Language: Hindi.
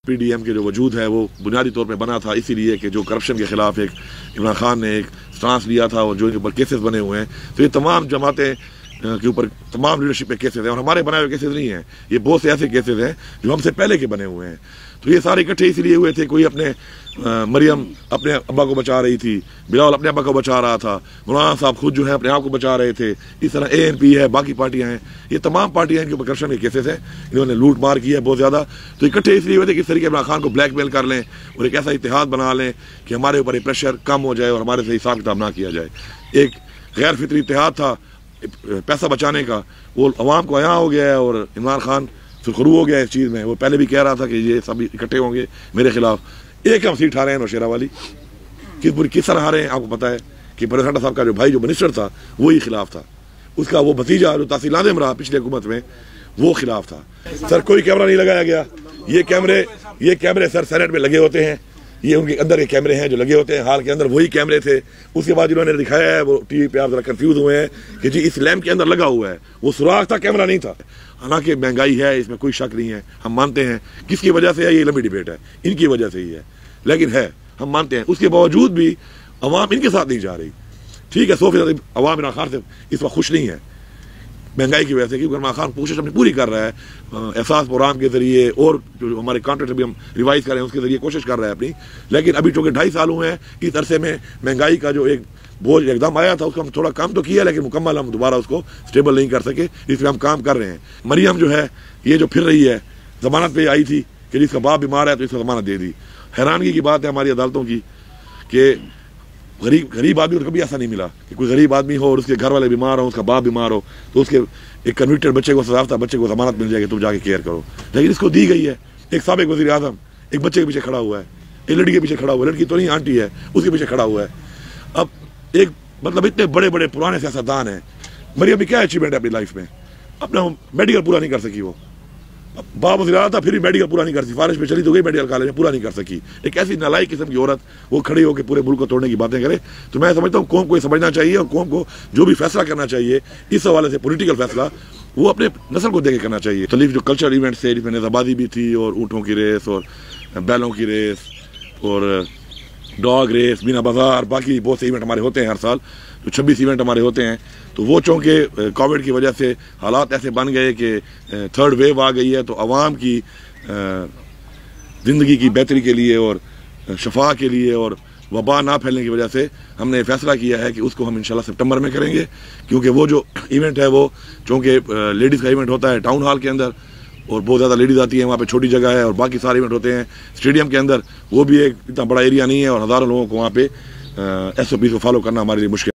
पीडीएम के जो वजूद है वो बुनियादी तौर पे बना था इसीलिए कि जो करप्शन के खिलाफ एक इमरान खान ने एक स्टांस लिया था और जो इनके ऊपर केसेस बने हुए हैं, तो ये तमाम जमातें के ऊपर तमाम लीडरशिप पे केसेस हैं और हमारे बनाए हुए केसेस नहीं हैं। ये बहुत से ऐसे केसेस हैं जो हमसे पहले के बने हुए हैं। तो ये सारे इकट्ठे इसलिए हुए थे। कोई अपने मरियम अपने अब्बा को बचा रही थी, बिलावल अपने अब्बा को बचा रहा था, मौलाना साहब खुद जो है अपने आप को बचा रहे थे। इस तरह ANP है, बाकी पार्टियां हैं, ये तमाम पार्टियां इनके ऊपर करप्शन के केसेस हैं। इन्होंने लूट मार की है बहुत ज़्यादा। तो इकट्ठे इसलिए हुए थे कि इस तरीके इमरान खान को ब्लैकमेल कर लें और एक ऐसा इत्तेहाद बना लें कि हमारे ऊपर प्रेशर कम हो जाए और हमारे से हिसाब किताब ना किया जाए। एक गैर फितरी इत्तेहाद था पैसा बचाने का, वो अवाम को आया हो गया है और इमरान खान सुरखरू हो गया है इस चीज़ में। वो पहले भी कह रहा था कि ये सब इकट्ठे होंगे मेरे खिलाफ। एक हम सीट हारे हैं नौशेरा वाली, किस तरह हारे हैं आपको पता है कि परसाटा साहब का जो भाई जो मिनिस्टर था वही खिलाफ था, उसका वो भतीजा जो तहसील नाज़िम रहा पिछले हुकूमत में वो खिलाफ था। सर कोई कैमरा नहीं लगाया गया। ये कैमरे सर सेनेट में लगे होते हैं, ये उनके अंदर के कैमरे हैं जो लगे होते हैं, हाल के अंदर वही कैमरे थे। उसके बाद जिन्होंने दिखाया है वो टीवी पे आप जरा कंफ्यूज हुए हैं कि जी इस लैम्प के अंदर लगा हुआ है, वो सुराख था, कैमरा नहीं था। हालांकि महंगाई है, इसमें कोई शक नहीं है, हम मानते हैं। किसकी वजह से है ये लंबी डिबेट है, इनकी वजह से ही है, लेकिन है हम मानते हैं। उसके बावजूद भी अवाम इनके साथ नहीं जा रही। ठीक है, 100% अवाम इमरान खान से इस वक्त खुश नहीं है महंगाई की वजह से, क्योंकि इमरान खान कोशिश अपनी पूरी कर रहा है एहसास प्रोग्राम के जरिए और जो हमारे कॉन्ट्रैक्ट भी हम रिवाइज कर रहे हैं उसके जरिए कोशिश कर रहा है अपनी। लेकिन अभी चूंकि 2.5 साल हुए हैं, इस अरसे में महंगाई का जो एक बोझ एकदम आया था उसको हम थोड़ा कम तो किया, लेकिन मुकम्मल हम दोबारा उसको स्टेबल नहीं कर सके, इसलिए हम काम कर रहे हैं। मरियम जो है ये जो फिर रही है, जमानत पे आई थी कि जिसका बाप बीमार है तो इसको जमानत दे दी। हैरानगी की बात है हमारी अदालतों की कि गरीब आदमी को कभी ऐसा नहीं मिला कि कोई गरीब आदमी हो और उसके घर वाले बीमार हो, उसका बाप बीमार हो, तो उसके एक कन्विक्टेड बच्चे को सजाफ्ता बच्चे को जमानत मिल जाएगी, तुम जाके केयर करो। लेकिन इसको दी गई है। एक साबिक वज़ीर आज़म एक बच्चे के पीछे खड़ा हुआ है, एक लड़की के पीछे खड़ा हुआ है, लड़की तो नहीं आंटी है, उसके पीछे खड़ा हुआ है। अब एक मतलब इतने बड़े बड़े पुराने सियासतदान हैं, मरियम की क्या अचीवमेंट है अपनी लाइफ में? अपना मेडिकल पूरा नहीं कर सकी, वो बाप वज़ीर आज़म था फिर भी मेडिकल पूरा नहीं कर सकी, सिफारिश पे चली तो गई मेडिकल कॉलेज में पूरा नहीं कर सकी। एक ऐसी नालायक किस्म की औरत वो खड़ी होकर पूरे मुल्क को तोड़ने की बातें करे। तो मैं समझता हूँ कौम को समझना चाहिए और कौम को जो भी फैसला करना चाहिए इस हवाले से पॉलिटिकल फैसला वो अपने नस्ल को देकर करना चाहिए। तलीफ जो कल्चरल इवेंट्स थे जिसमें नेज़ाबाजी भी थी और ऊँटों की रेस और बैलों की रेस और डॉग रेस, मीना बाजार, बाकी बहुत से इवेंट हमारे होते हैं हर साल, जो 26 इवेंट हमारे होते हैं। तो वो चूँकि कोविड की वजह से हालात ऐसे बन गए कि 3rd वेव आ गई है, तो आवाम की ज़िंदगी की बेहतरी के लिए और शफा के लिए और वबा ना फैलने की वजह से हमने फैसला किया है कि उसको हम इंशाल्लाह सितंबर में करेंगे। क्योंकि वो जो इवेंट है वो चूँकि लेडीज़ का इवेंट होता है टाउन हॉल के अंदर और बहुत ज़्यादा लेडीज़ आती है, वहाँ पे छोटी जगह है, और बाकी सारे इवेंट होते हैं स्टेडियम के अंदर, वो भी एक इतना बड़ा एरिया नहीं है और हज़ारों लोगों को वहाँ पे SOP को फॉलो करना हमारे लिए मुश्किल